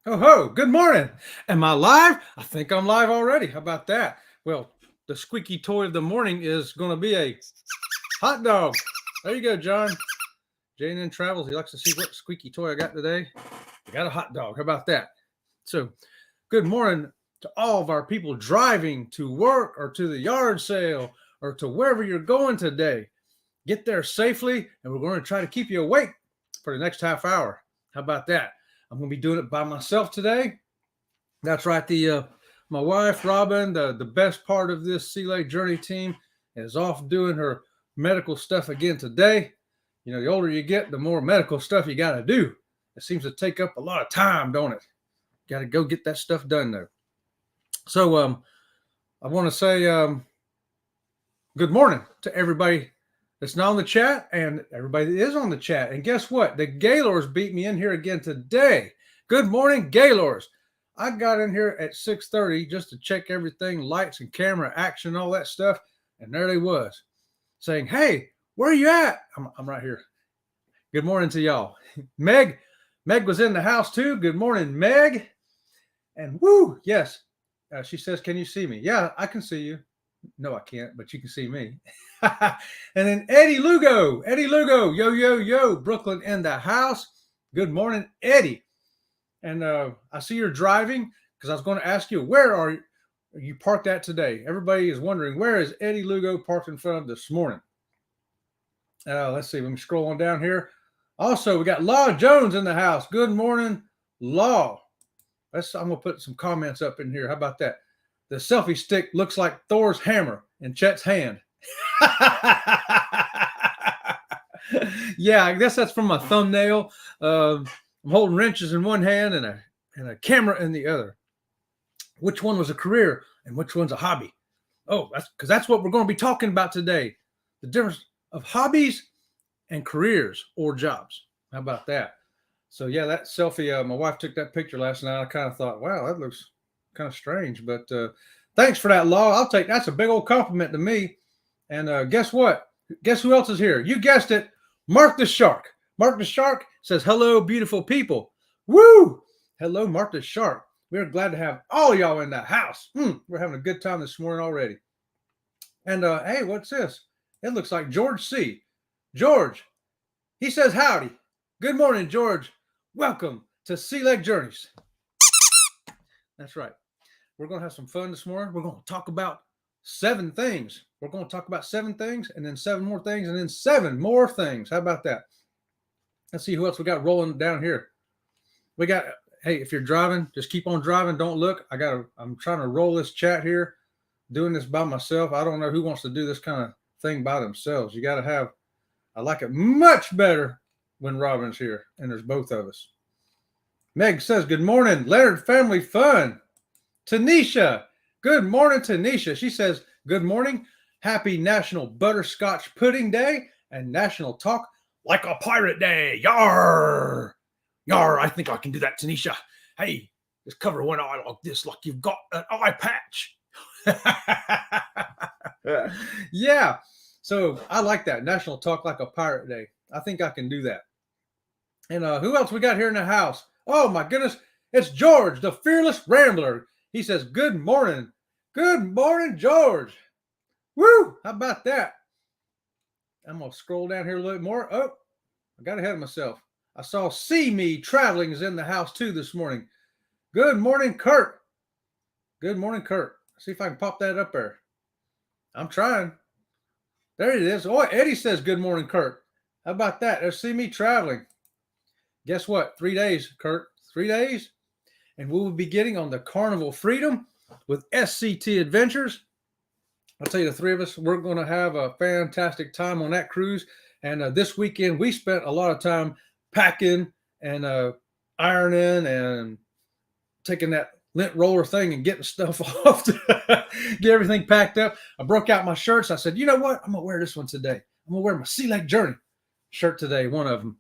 Ho ho, good morning. Am I live? I think I'm live already. How about that? Well, the squeaky toy of the morning is going to be a hot dog. There you go, John. J&N Travels. He likes to see what squeaky toy I got today. I got a hot dog. How about that? So, good morning to all of our people driving to work or to the yard sale or to wherever you're going today. Get there safely, and we're going to try to keep you awake for the next half hour. How about that? I'm going to be doing it by myself today. That's right. My wife Robin, the best part of this Sea Lake Journey team, is off doing her medical stuff again today. You know, the older you get, the more medical stuff you got to do. It seems to take up a lot of time, don't it? Got to go get that stuff done though. So I want to say good morning to everybody that's not on the chat and everybody that is on the chat. And guess what? The Gaylors beat me in here again today. Good morning, Gaylors. I got in here at 6:30 just to check everything, lights and camera, action, all that stuff. And there they was saying, hey, where are you at? I'm right here. Good morning to y'all. Meg was in the house too. Good morning, Meg. And woo, yes. She says, can you see me? Yeah, I can see you. No, I can't, but you can see me. And then Eddie Lugo, yo, Brooklyn in the house. Good morning, Eddie. And I see you're driving because I was going to ask you, where are you parked at today? Everybody is wondering, where is Eddie Lugo parked in front of this morning? Let's see, let me scroll on down here. Also, we got Law Jones in the house. Good morning, Law. I'm going to put some comments up in here. How about that? The selfie stick looks like Thor's hammer in Chet's hand. Yeah, I guess that's from my thumbnail. I'm holding wrenches in one hand and a camera in the other. Which one was a career and which one's a hobby? Oh, that's what we're going to be talking about today. The difference of hobbies and careers or jobs. How about that? So yeah, that selfie, my wife took that picture last night. I kind of thought, wow, that looks kind of strange, but thanks for that, Law. I'll take that's a big old compliment to me. And guess what? Guess who else is here? You guessed it, Mark the Shark. Mark the Shark says, hello, beautiful people. Woo! Hello, Mark the Shark. We're glad to have all y'all in the house. We're having a good time this morning already. And hey, what's this? It looks like George C. George, he says howdy. Good morning, George. Welcome to Sea Lake Journeys. That's right. We're going to have some fun this morning. We're going to talk about 7 things. We're going to talk about 7 things and then 7 more things and then 7 more things. How about that? Let's see who else we got rolling down here. We got, hey, if you're driving, just keep on driving. Don't look. I'm trying to roll this chat here, doing this by myself. I don't know who wants to do this kind of thing by themselves. You got to have, I like it much better when Robin's here and there's both of us. Meg says, good morning, Leonard Family Fun. Tanisha, good morning, Tanisha. She says, good morning. Happy National Butterscotch Pudding Day and National Talk Like a Pirate Day. Yar! Yar, I think I can do that, Tanisha. Hey, just cover one eye like this, like you've got an eye patch. Yeah, so I like that. National Talk Like a Pirate Day. I think I can do that. And who else we got here in the house? Oh, my goodness. It's George, the Fearless Rambler. He says, good morning. Good morning, George. Woo! How about that? I'm going to scroll down here a little bit more. Oh, I got ahead of myself. I saw See Me Traveling is in the house too this morning. Good morning, Kurt. Good morning, Kurt. See if I can pop that up there. I'm trying. There it is. Oh, Eddie says, good morning, Kurt. How about that? There's See Me Traveling. Guess what? 3 days, Kurt. 3 days. And we will be getting on the Carnival Freedom with SCT Adventures. I'll tell you, the 3 of us, we're going to have a fantastic time on that cruise. And this weekend, we spent a lot of time packing and ironing and taking that lint roller thing and getting stuff off to get everything packed up. I broke out my shirts. I said, you know what? I'm going to wear this one today. I'm going to wear my Sea Lake Journey shirt today, one of them.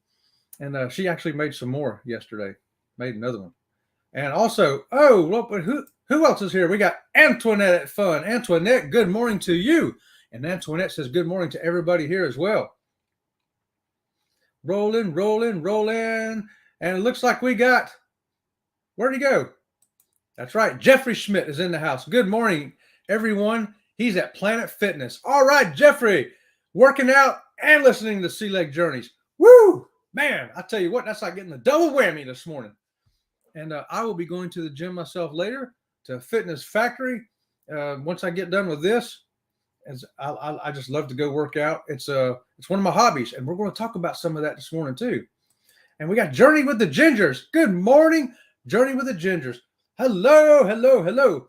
And she actually made some more yesterday. Made another one. And also, oh, look, who else is here? We got Antoinette at Fun. Antoinette, good morning to you. And Antoinette says good morning to everybody here as well. Rolling. And it looks like we got Where'd he go? That's right. Jeffrey Schmidt is in the house. Good morning, everyone. He's at Planet Fitness. All right, Jeffrey, working out and listening to Sea Leg Journeys. Woo! Man, I tell you what, that's like getting the double whammy this morning. And I will be going to the gym myself later to Fitness Factory. Once I get done with this, as I just love to go work out. It's one of my hobbies, and we're going to talk about some of that this morning too. And we got Journey with the Gingers. Good morning, Journey with the Gingers. Hello, hello, hello.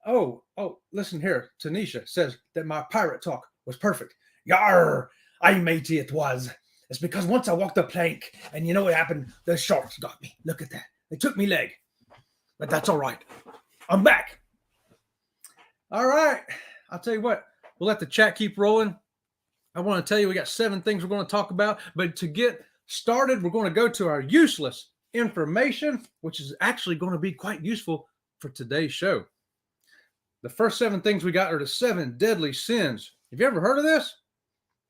Oh, listen here. Tanisha says that my pirate talk was perfect. Yar, I matey it was. It's because once I walked the plank, and you know what happened? The sharks got me. Look at that. They took me leg. But that's all right. I'm back. All right. I'll tell you what. We'll let the chat keep rolling. I want to tell you we got 7 things we're going to talk about. But to get started, we're going to go to our useless information, which is actually going to be quite useful for today's show. The first 7 things we got are the 7 deadly sins. Have you ever heard of this?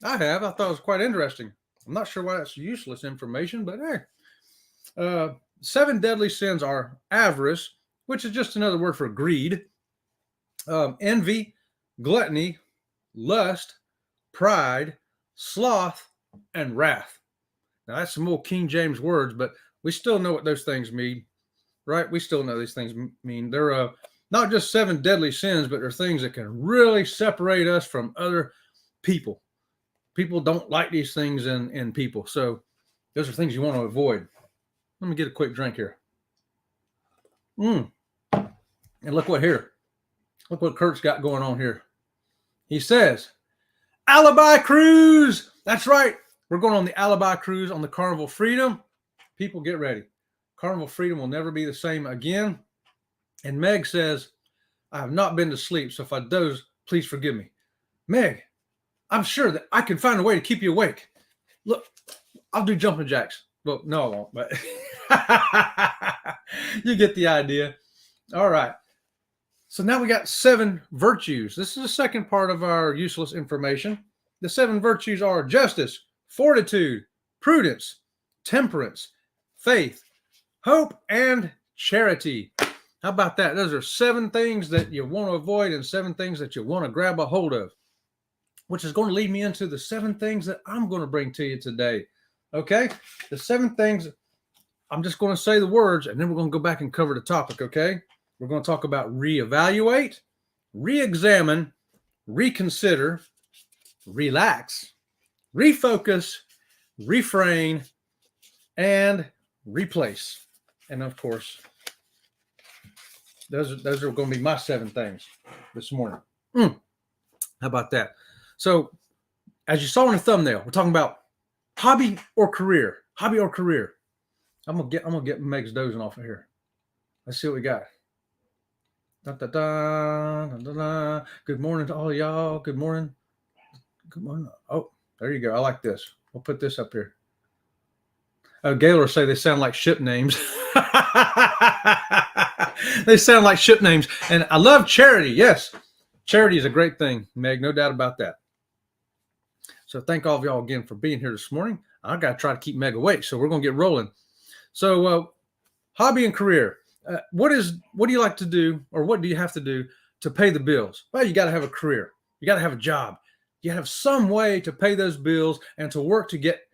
I have. I thought it was quite interesting. I'm not sure why that's useless information, but hey. 7 deadly sins are avarice, which is just another word for greed, envy, gluttony, lust, pride, sloth, and wrath. Now, that's some old King James words, but we still know what those things mean, right? We still know these things mean. They're not just 7 deadly sins, but they're things that can really separate us from other people. People don't like these things in people. So those are things you want to avoid. Let me get a quick drink here. And look what here. Look what Kurt's got going on here. He says, Alibi Cruise. That's right. We're going on the Alibi Cruise on the Carnival Freedom. People, get ready. Carnival Freedom will never be the same again. And Meg says, I have not been to sleep, so if I doze, please forgive me. Meg, I'm sure that I can find a way to keep you awake. Look, I'll do jumping jacks. Well, no, I won't, but you get the idea. All right. So now we got 7 virtues. This is the second part of our useless information. The 7 virtues are justice, fortitude, prudence, temperance, faith, hope, and charity. How about that? Those are 7 things that you want to avoid and 7 things that you want to grab a hold of, which is going to lead me into the 7 things that I'm going to bring to you today. Okay? The 7 things, I'm just going to say the words, and then we're going to go back and cover the topic, okay? We're going to talk about reevaluate, re-examine, reconsider, relax, refocus, refrain, and replace. And of course, those are going to be my 7 things this morning. How about that? So, as you saw in the thumbnail, we're talking about hobby or career. Hobby or career. I'm gonna get Meg's dozing off of here. Let's see what we got. Da, da, da, da, da, da. Good morning to all of y'all. Good morning. Good morning. Oh, there you go. I like this. We'll put this up here. Gaylor say they sound like ship names. They sound like ship names. And I love charity. Yes. Charity is a great thing, Meg. No doubt about that. So thank all of y'all again for being here this morning. I got to try to keep Meg awake. So we're going to get rolling. So hobby and career. What do you like to do, or what do you have to do to pay the bills? Well, you got to have a career. You got to have a job. You have some way to pay those bills and to work to get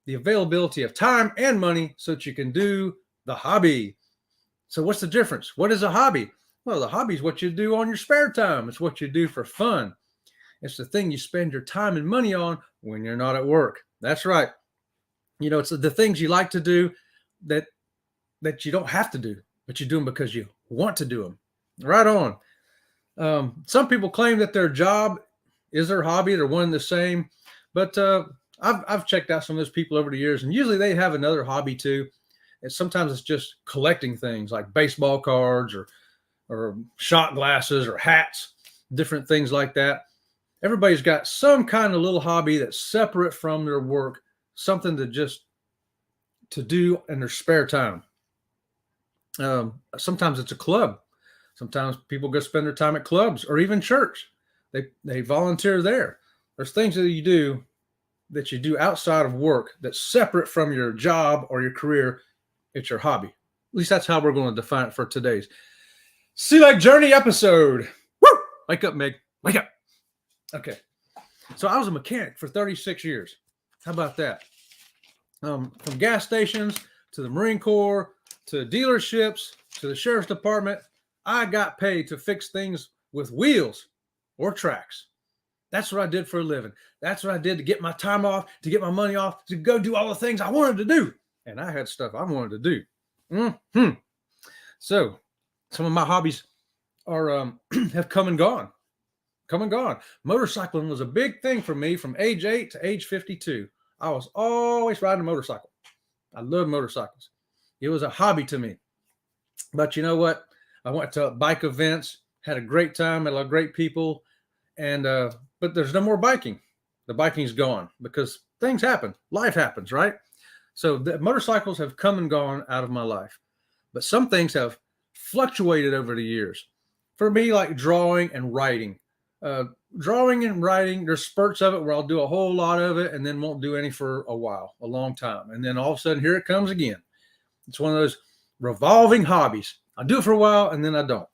the availability of time and money so that you can do the hobby. So what's the difference? What is a hobby? Well, the hobby is what you do on your spare time. It's what you do for fun. It's the thing you spend your time and money on when you're not at work. That's right. You know, it's the things you like to do that you don't have to do, but you do them because you want to do them. Right on. Some people claim that their job is their hobby. They're one and the same. But I've checked out some of those people over the years, and usually they have another hobby too. And sometimes it's just collecting things like baseball cards or shot glasses or hats, different things like that. Everybody's got some kind of little hobby that's separate from their work, something to do in their spare time. Sometimes it's a club. Sometimes people go spend their time at clubs or even church. They volunteer there. There's things that you do outside of work that's separate from your job or your career. It's your hobby. least that's how we're going to define it for today's Sea Lake Journey episode. Woo! Wake up, Meg. Wake up. Okay. So I was a mechanic for 36 years. How about that? From gas stations to the Marine Corps to dealerships to the Sheriff's Department, I got paid to fix things with wheels or tracks. That's what I did for a living. That's what I did to get my time off, to get my money off, to go do all the things I wanted to do. And I had stuff I wanted to do. Mm-hmm. So some of my hobbies are have come and gone. Come and gone. Motorcycling was a big thing for me from age 8 to age 52. I was always riding a motorcycle. I love motorcycles. It was a hobby to me. But you know what? I went to bike events, had a great time, met a lot of great people, and but there's no more biking. The biking's gone because things happen. Life happens, right? So the motorcycles have come and gone out of my life. But some things have fluctuated over the years. For me, like drawing and writing. Drawing and writing, there's spurts of it where I'll do a whole lot of it and then won't do any for a while, a long time. And then all of a sudden, here it comes again. It's one of those revolving hobbies. I do it for a while and then I don't.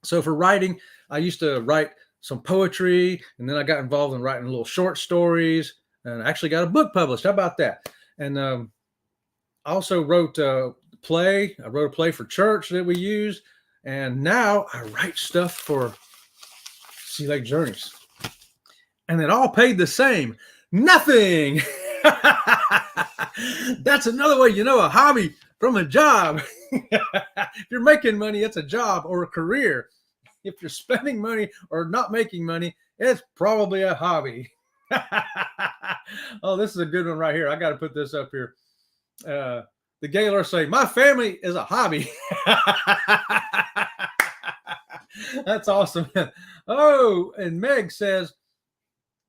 So for writing, I used to write some poetry, and then I got involved in writing little short stories, and I actually got a book published. How about that? And I also wrote a play. I wrote a play for church that we use, and now I write stuff for Sea Lake Journeys. And it all paid the same. Nothing. That's another way you know a hobby from a job. If you're making money, it's a job or a career. If you're spending money or not making money, it's probably a hobby. Oh, this is a good one right here. I got to put this up here. The Gaylor say, my family is a hobby. That's awesome. Oh, and Meg says,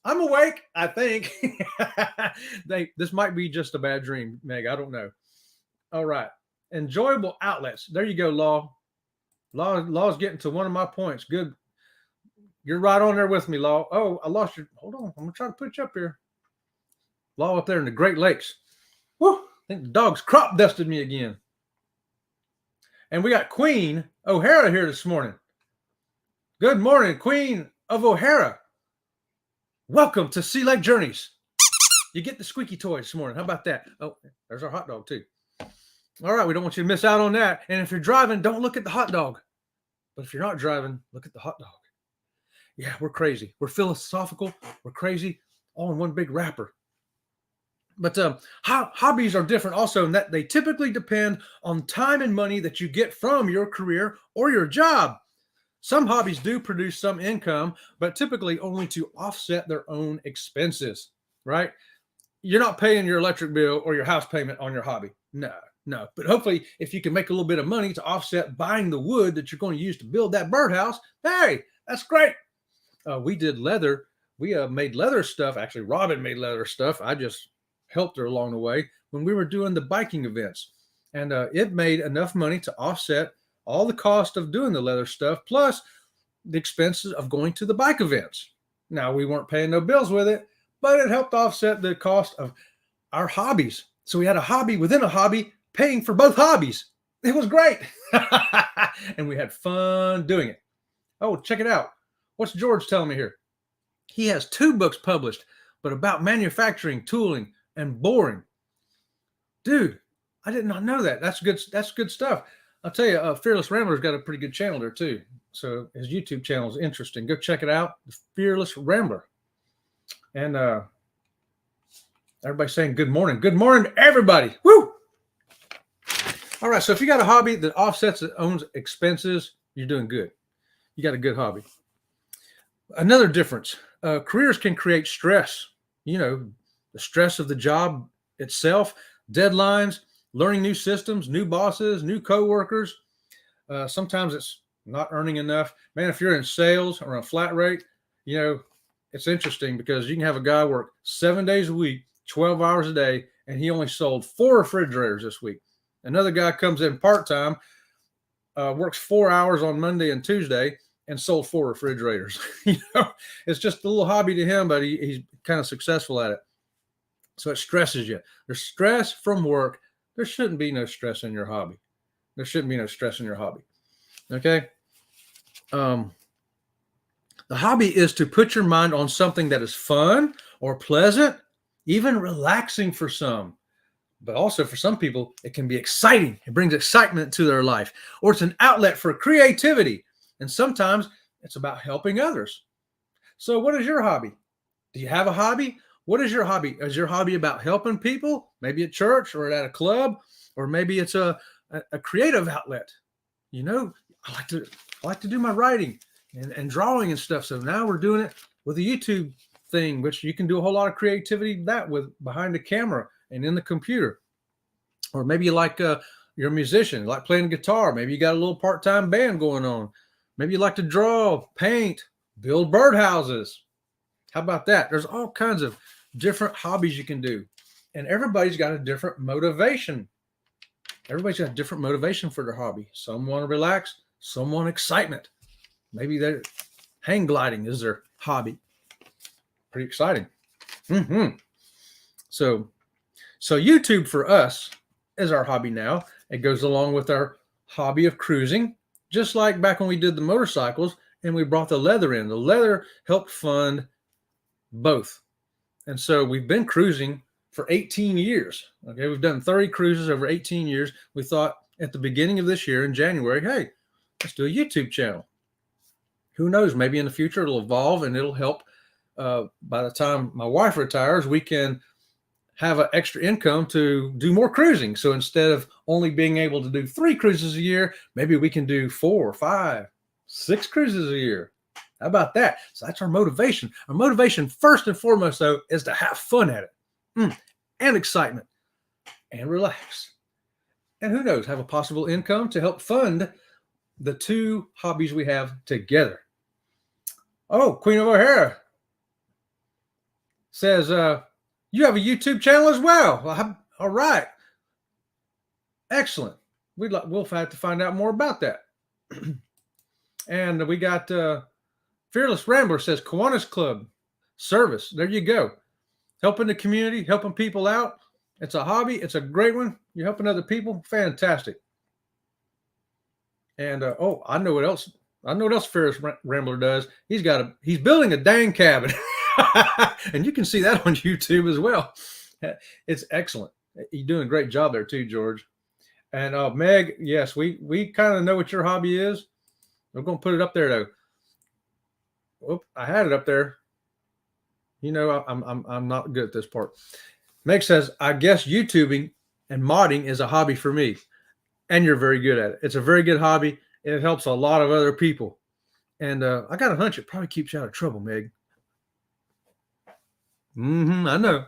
I'm awake, I think. This might be just a bad dream, Meg. I don't know. All right. Enjoyable outlets. There you go, Law. Law's getting to one of my points. Good. You're right on there with me, Law. Oh, I lost your. Hold on. I'm going to try to put you up here. Law up there in the Great Lakes. Woo. I think the dog's crop dusted me again. And we got Queen O'Hara here this morning. Good morning, Queen of O'Hara. Welcome to Sea Lake Journeys. You get the squeaky toy this morning. How about that? Oh, there's our hot dog too. All right, we don't want you to miss out on that. And if you're driving, don't look at the hot dog. But if you're not driving, look at the hot dog. Yeah, we're crazy. We're philosophical. We're crazy, all in one big wrapper. But hobbies are different also in that they typically depend on time and money that you get from your career or your job. Some hobbies do produce some income, but typically only to offset their own expenses, right? You're not paying your electric bill or your house payment on your hobby. No. But hopefully, if you can make a little bit of money to offset buying the wood that you're going to use to build that birdhouse, hey, that's great. We did leather. We made leather stuff. Actually, Robin made leather stuff. I just helped her along the way when we were doing the biking events. And it made enough money to offset all the cost of doing the leather stuff, plus the expenses of going to the bike events. Now, we weren't paying no bills with it, but it helped offset the cost of our hobbies. So we had a hobby within a hobby, paying for both hobbies. It was great. And we had fun doing it. Oh, check it out. What's George telling me here? He has 2 books published, but about manufacturing, tooling, and boring. Dude, I did not know that. That's good stuff. I'll tell you, Fearless Rambler's got a pretty good channel there too. So his YouTube channel is interesting. Go check it out. The Fearless Rambler. And everybody's saying good morning. Good morning, everybody. Woo! All right, so if you got a hobby that offsets its own expenses, you're doing good. You got a good hobby. Another difference, careers can create stress. You know, the stress of the job itself, deadlines, learning new systems, new bosses, new coworkers. Sometimes it's not earning enough. Man, if you're in sales or on a flat rate, you know, it's interesting because you can have a guy work 7 days a week, 12 hours a day, and he only sold 4 refrigerators this week. Another guy comes in part-time, works 4 hours on Monday and Tuesday, and sold 4 refrigerators. You know, it's just a little hobby to him, but he's kind of successful at it. So it stresses you. There's stress from work. There shouldn't be no stress in your hobby. There shouldn't be no stress in your hobby. Okay. The hobby is to put your mind on something that is fun or pleasant, even relaxing for some. But also for some people, it can be exciting. It brings excitement to their life, or it's an outlet for creativity. And sometimes it's about helping others. So, what is your hobby? Do you have a hobby? What is your hobby? Is your hobby about helping people, maybe at church or at a club, or maybe it's a creative outlet? You know, I like to do my writing and drawing and stuff. So now we're doing it with a YouTube thing, which you can do a whole lot of creativity that with behind the camera and in the computer. Or maybe you like you're a musician, you like playing guitar. Maybe you got a little part-time band going on. Maybe you like to draw, paint, build birdhouses. How about that? There's all kinds of different hobbies you can do. And everybody's got a different motivation. Everybody's got a different motivation for their hobby. Some want to relax, some want excitement. Maybe their hang gliding is their hobby. Pretty exciting. So YouTube for us is our hobby now. It goes along with our hobby of cruising, just like back when we did the motorcycles and we brought the leather in. The leather helped fund both. And so we've been cruising for 18 years. Okay, we've done 30 cruises over 18 years. We thought at the beginning of this year in January, hey, let's do a YouTube channel. Who knows? Maybe in the future it'll evolve and it'll help. By the time my wife retires, we can have an extra income to do more cruising. So instead of only being able to do 3 cruises a year, maybe we can do 4, 5, 6 cruises a year. How about that? So that's our motivation. Our motivation, first and foremost, though, is to have fun at it and excitement and relax. And who knows, have a possible income to help fund the 2 hobbies we have together. Oh, Queen of O'Hara says, you have a YouTube channel as well. All right. Excellent. We'll have to find out more about that. And we got Fearless Rambler says, Kiwanis Club service. There you go. Helping the community, helping people out. It's a hobby. It's a great one. You're helping other people. Fantastic. And I know what else. I know what else Fearless Rambler does. He's building a dang cabin. And you can see that on YouTube as well. It's excellent. You're doing a great job there too, George. And Meg, yes, we kind of know what your hobby is. I'm going to put it up there though. Oop, I had it up there. You know, I'm not good at this part. Meg says, I guess YouTubing and modding is a hobby for me. And you're very good at it. It's a very good hobby. It helps a lot of other people. And I got a hunch it probably keeps you out of trouble, Meg. I know.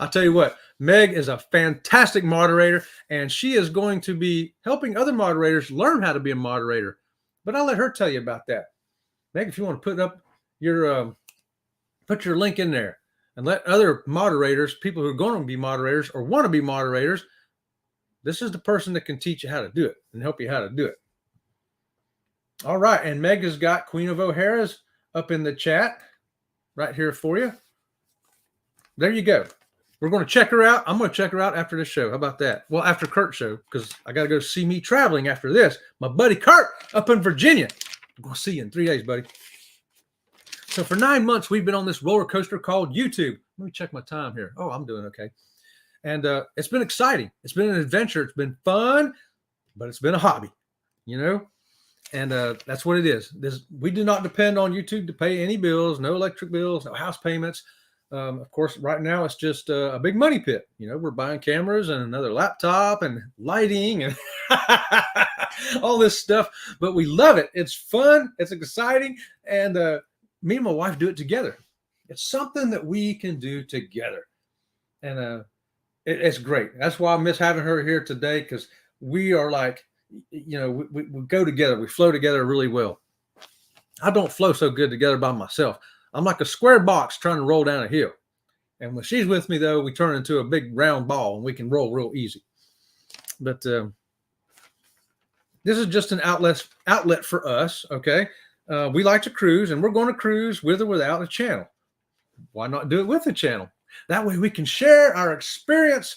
I'll tell you what, Meg is a fantastic moderator, and she is going to be helping other moderators learn how to be a moderator. But I'll let her tell you about that. Meg, if you want to put up your put your link in there and let other moderators, people who are going to be moderators or want to be moderators, this is the person that can teach you how to do it and help you how to do it. All right, and Meg has got Queen of O'Hara's up in the chat right here for you. There you go. We're going to check her out. I'm going to check her out after the show. How about that? Well, after Kurt's show, because I got to go see me traveling after this. My buddy Kurt up in Virginia. I'm going to see you in 3 days, buddy. So for 9 months, we've been on this roller coaster called YouTube. Let me check my time here. Oh, I'm doing okay. And it's been exciting. It's been an adventure. It's been fun, but it's been a hobby, you know? And that's what it is. We do not depend on YouTube to pay any bills, no electric bills, no house payments. Of course, right now it's just a big money pit. You know, we're buying cameras and another laptop and lighting and all this stuff. But we love it. It's fun. It's exciting. And me and my wife do it together. It's something that we can do together. And it's great. That's why I miss having her here today, because we are like, you know, we go together. We flow together really well. I don't flow so good together by myself. I'm like a square box trying to roll down a hill. And when she's with me, though, we turn into a big round ball and we can roll real easy. But this is just an outlet for us, okay? We like to cruise, and we're going to cruise with or without a channel. Why not do it with a channel? That way we can share our experience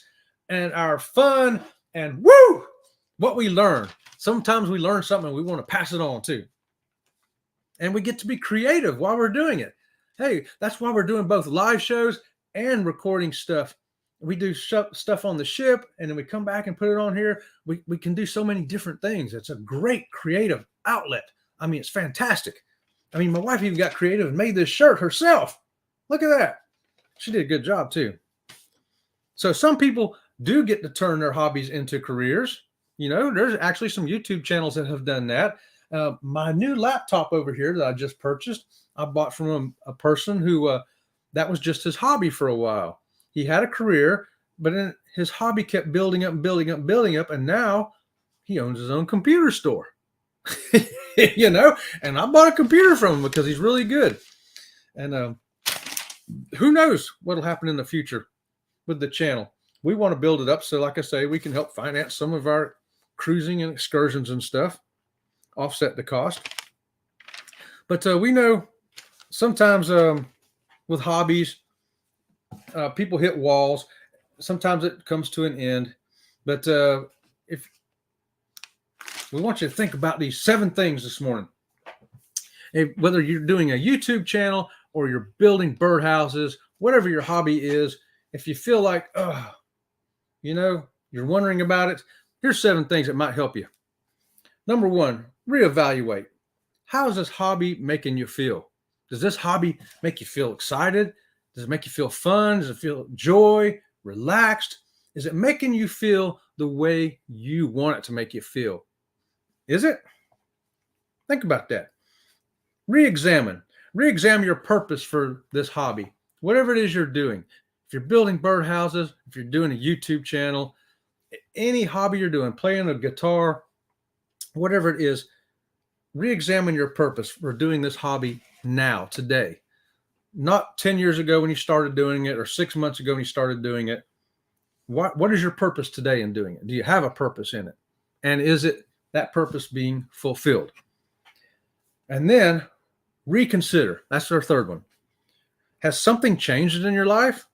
and our fun And woo, what we learn. Sometimes we learn something and we want to pass it on too. And we get to be creative while we're doing it. Hey, that's why we're doing both live shows and recording stuff. We do stuff on the ship, and then we come back and put it on here. We can do so many different things. It's a great creative outlet. I mean, it's fantastic. I mean, my wife even got creative and made this shirt herself. Look at that. She did a good job too. So some people do get to turn their hobbies into careers. You know, there's actually some YouTube channels that have done that. My new laptop over here that I just purchased, I bought from a person who that was just his hobby for a while. He had a career, but then his hobby kept building up and building up and building up, and now he owns his own computer store. You know, and I bought a computer from him because he's really good. And who knows what'll happen in the future with the channel. We want to build it up so, like I say, we can help finance some of our cruising and excursions and stuff, offset the cost. But we know sometimes with hobbies, people hit walls. Sometimes it comes to an end. But if we want you to think about these 7 things this morning. Whether you're doing a YouTube channel or you're building birdhouses, whatever your hobby is, if you feel like, you know, you're wondering about it, here's 7 things that might help you. Number 1, reevaluate. How is this hobby making you feel? Does this hobby make you feel excited? Does it make you feel fun? Does it feel joy, relaxed? Is it making you feel the way you want it to make you feel? Is it? Think about that. Re-examine your purpose for this hobby. Whatever it is you're doing. If you're building birdhouses, if you're doing a YouTube channel, any hobby you're doing, playing a guitar, whatever it is, re-examine your purpose for doing this hobby now, today. Not 10 years ago when you started doing it or 6 months ago when you started doing it. What is your purpose today in doing it? Do you have a purpose in it? And is that purpose being fulfilled? And then reconsider. That's our third one. Has something changed in your life?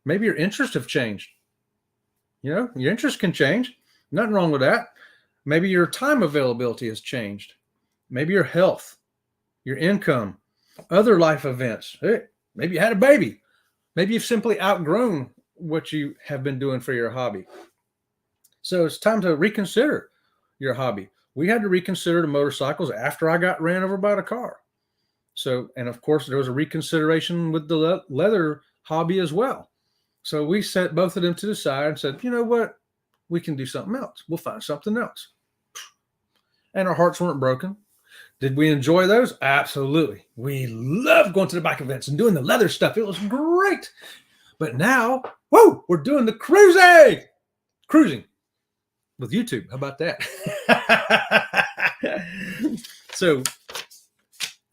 Maybe your interests have changed. You know, your interests can change. Nothing wrong with that. Maybe your time availability has changed. Maybe your health, your income, other life events. Hey, maybe you had a baby. Maybe you've simply outgrown what you have been doing for your hobby. So it's time to reconsider your hobby. We had to reconsider the motorcycles after I got ran over by the car. So, and of course, there was a reconsideration with the leather hobby as well. So we set both of them to the side and said, you know what? We can do something else. We'll find something else. And our hearts weren't broken. Did we enjoy those? Absolutely. We loved going to the bike events and doing the leather stuff. It was great. But now, whoa, we're doing the cruising with YouTube. How about that? So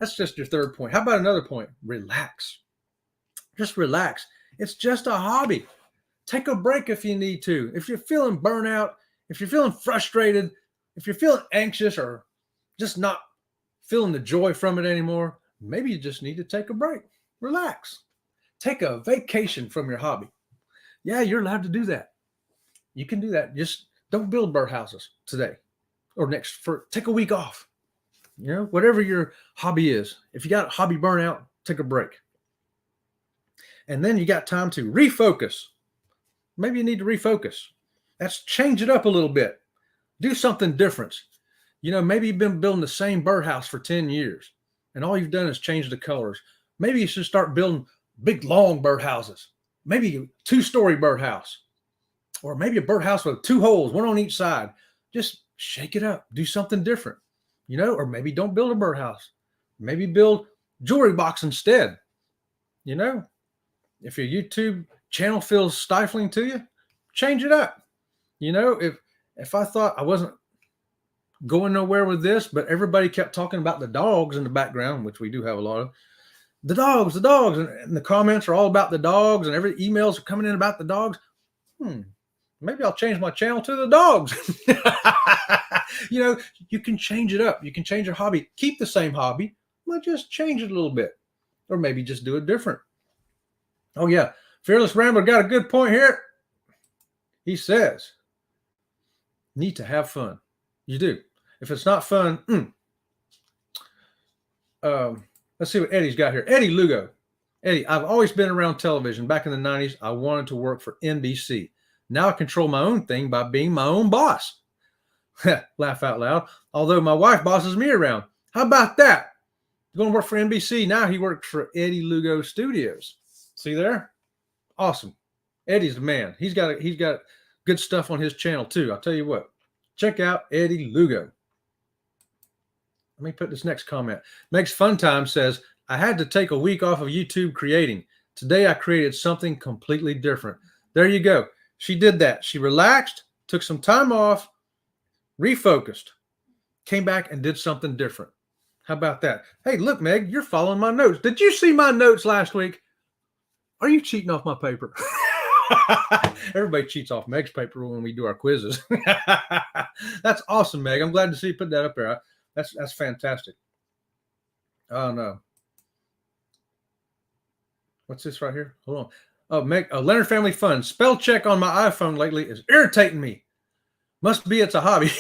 that's just your third point. How about another point? Relax. Just relax. It's just a hobby. Take a break if you need to. If you're feeling burnout, if you're feeling frustrated, if you're feeling anxious or just not feeling the joy from it anymore, maybe you just need to take a break. Relax. Take a vacation from your hobby. Yeah, you're allowed to do that. You can do that. Just don't build birdhouses today or take a week off. You know, whatever your hobby is. If you got hobby burnout, take a break. And then you got time to refocus. Maybe you need to refocus. That's change it up a little bit. Do something different. You know, maybe you've been building the same birdhouse for 10 years and all you've done is change the colors. Maybe you should start building big, long birdhouses. Maybe a 2-story birdhouse, or maybe a birdhouse with 2 holes, 1 on each side. Just shake it up. Do something different, you know, or maybe don't build a birdhouse. Maybe build jewelry box instead. You know, if your YouTube channel feels stifling to you, change it up. You know, if I thought I wasn't going nowhere with this, but everybody kept talking about the dogs in the background, which we do have a lot of, the dogs, and the comments are all about the dogs, and every emails are coming in about the dogs. Maybe I'll change my channel to the dogs. You know, you can change it up. You can change your hobby. Keep the same hobby, but just change it a little bit, or maybe just do it different. Oh yeah, Fearless Rambler got a good point here. He says, need to have fun. You do. If it's not fun, let's see what Eddie's got here. Eddie Lugo. Eddie, I've always been around television. Back in the 90s, I wanted to work for NBC. Now I control my own thing by being my own boss. Laugh out loud. Although my wife bosses me around. How about that? Going to work for NBC. Now he works for Eddie Lugo Studios. See there? Awesome. Eddie's the man. He's got good stuff on his channel too. I'll tell you what. Check out Eddie Lugo. Let me put this next comment. Meg's Fun Time says, I had to take a week off of YouTube creating. Today I created something completely different. There you go. She did that. She relaxed, took some time off, refocused, came back and did something different. How about that? Hey, look, Meg, you're following my notes. Did you see my notes last week? Are you cheating off my paper? Everybody cheats off Meg's paper when we do our quizzes. That's awesome, Meg. I'm glad to see you put that up there. That's fantastic. Oh, no. What's this right here? Hold on. Oh, Meg, Leonard Family Fun. Spell check on my iPhone lately is irritating me. Must be it's a hobby.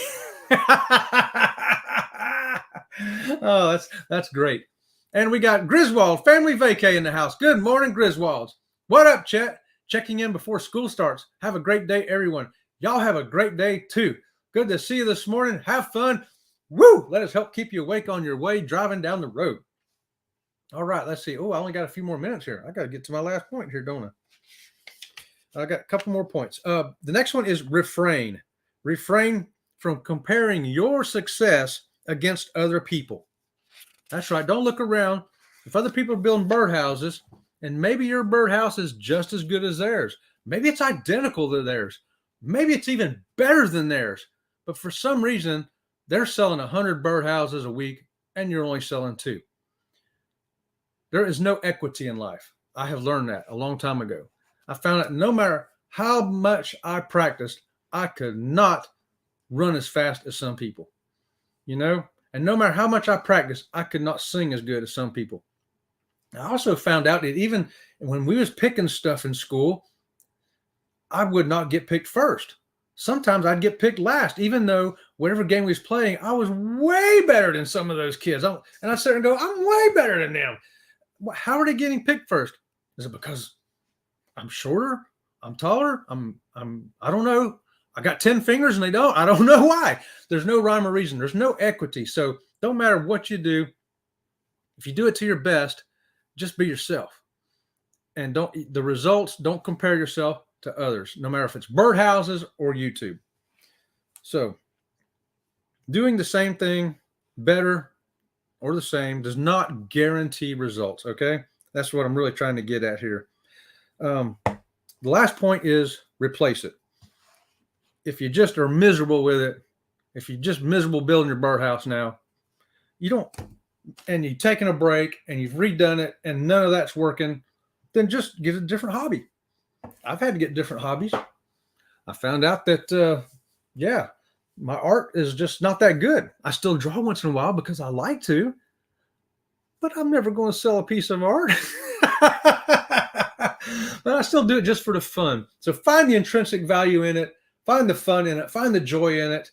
Oh, that's great. And we got Griswold, Family Vacay in the house. Good morning, Griswolds. What up, Chet? Checking in before school starts. Have a great day, everyone. Y'all have a great day, too. Good to see you this morning. Have fun. Woo! Let us help keep you awake on your way driving down the road. All right, let's see. Oh, I only got a few more minutes here. I got to get to my last point here, don't I? I got a couple more points. The next one is refrain. Refrain from comparing your success against other people. That's right. Don't look around. If other people are building birdhouses, and maybe your birdhouse is just as good as theirs, maybe it's identical to theirs, maybe it's even better than theirs, but for some reason, they're selling 100 birdhouses a week, and you're only selling 2. There is no equity in life. I have learned that a long time ago. I found that no matter how much I practiced, I could not run as fast as some people, and no matter how much I practiced, I could not sing as good as some people. I also found out that even when we was picking stuff in school, I would not get picked first. Sometimes I'd get picked last, even though whatever game we was playing, I was way better than some of those kids. And I sit there and go, I'm way better than them. How are they getting picked first? Is it because I'm shorter? I'm taller? I don't know. I got 10 fingers and they don't. I don't know why. There's no rhyme or reason. There's no equity. So don't matter what you do. If you do it to your best, just be yourself. And the results, don't compare yourself to others, no matter if it's birdhouses or YouTube. So doing the same thing better or the same does not guarantee results. Okay. That's what I'm really trying to get at here. The last point is replace it. If you just are miserable with it, if you're just miserable building your birdhouse now, and you've taken a break and you've redone it and none of that's working, then just get a different hobby. I've had to get different hobbies. I found out that, my art is just not that good. I still draw once in a while because I like to, but I'm never going to sell a piece of art. But I still do it just for the fun. So find the intrinsic value in it, find the fun in it, find the joy in it.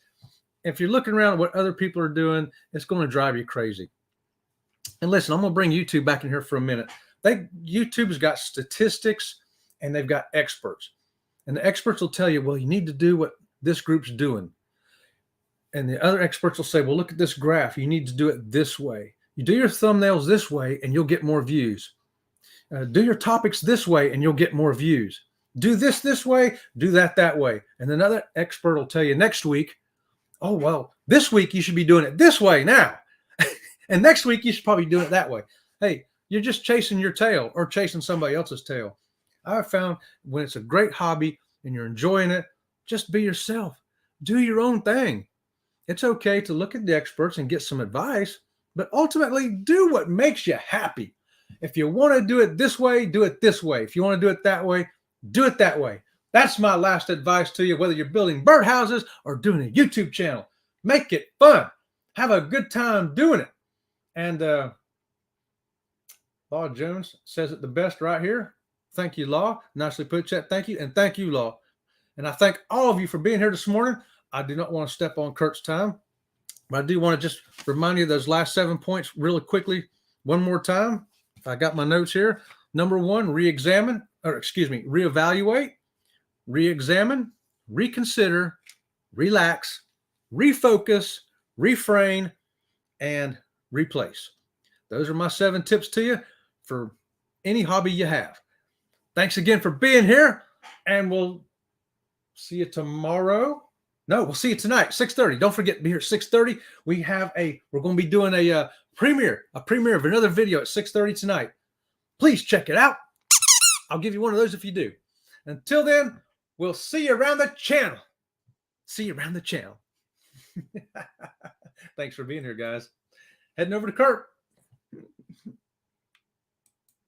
If you're looking around at what other people are doing, it's going to drive you crazy. And listen, I'm going to bring YouTube back in here for a minute. YouTube's got statistics and they've got experts. And the experts will tell you, well, you need to do what this group's doing. And the other experts will say, well, look at this graph. You need to do it this way. You do your thumbnails this way and you'll get more views. Do your topics this way and you'll get more views. Do this way, do that way. And another expert will tell you next week, oh, well, this week you should be doing it this way now. And next week you should probably do it that way. Hey, you're just chasing your tail or chasing somebody else's tail. I've found when it's a great hobby and you're enjoying it, just be yourself. Do your own thing. It's okay to look at the experts and get some advice, but ultimately do what makes you happy. If you want to do it this way, do it this way. If you want to do it that way, do it that way. That's my last advice to you, whether you're building birdhouses or doing a YouTube channel. Make it fun. Have a good time doing it. And Law Jones says it the best right here. Thank you, Law. Nicely put, Chet. Thank you. And thank you, Law. And I thank all of you for being here this morning. I do not want to step on Kurt's time, but I do want to just remind you of those last 7 points really quickly one more time. I got my notes here. Number 1, reevaluate, re-examine, reconsider, relax, refocus, refrain, and replace. Those are my 7 tips to you for any hobby you have. Thanks again for being here, and we'll see you tomorrow. No, we'll see you tonight, 6:30. Don't forget to be here at 6:30. We're going to be doing a premiere of another video at 6:30 tonight. Please check it out. I'll give you one of those if you do. Until then, we'll see you around the channel. See you around the channel. Thanks for being here, guys. Heading over to Kurt.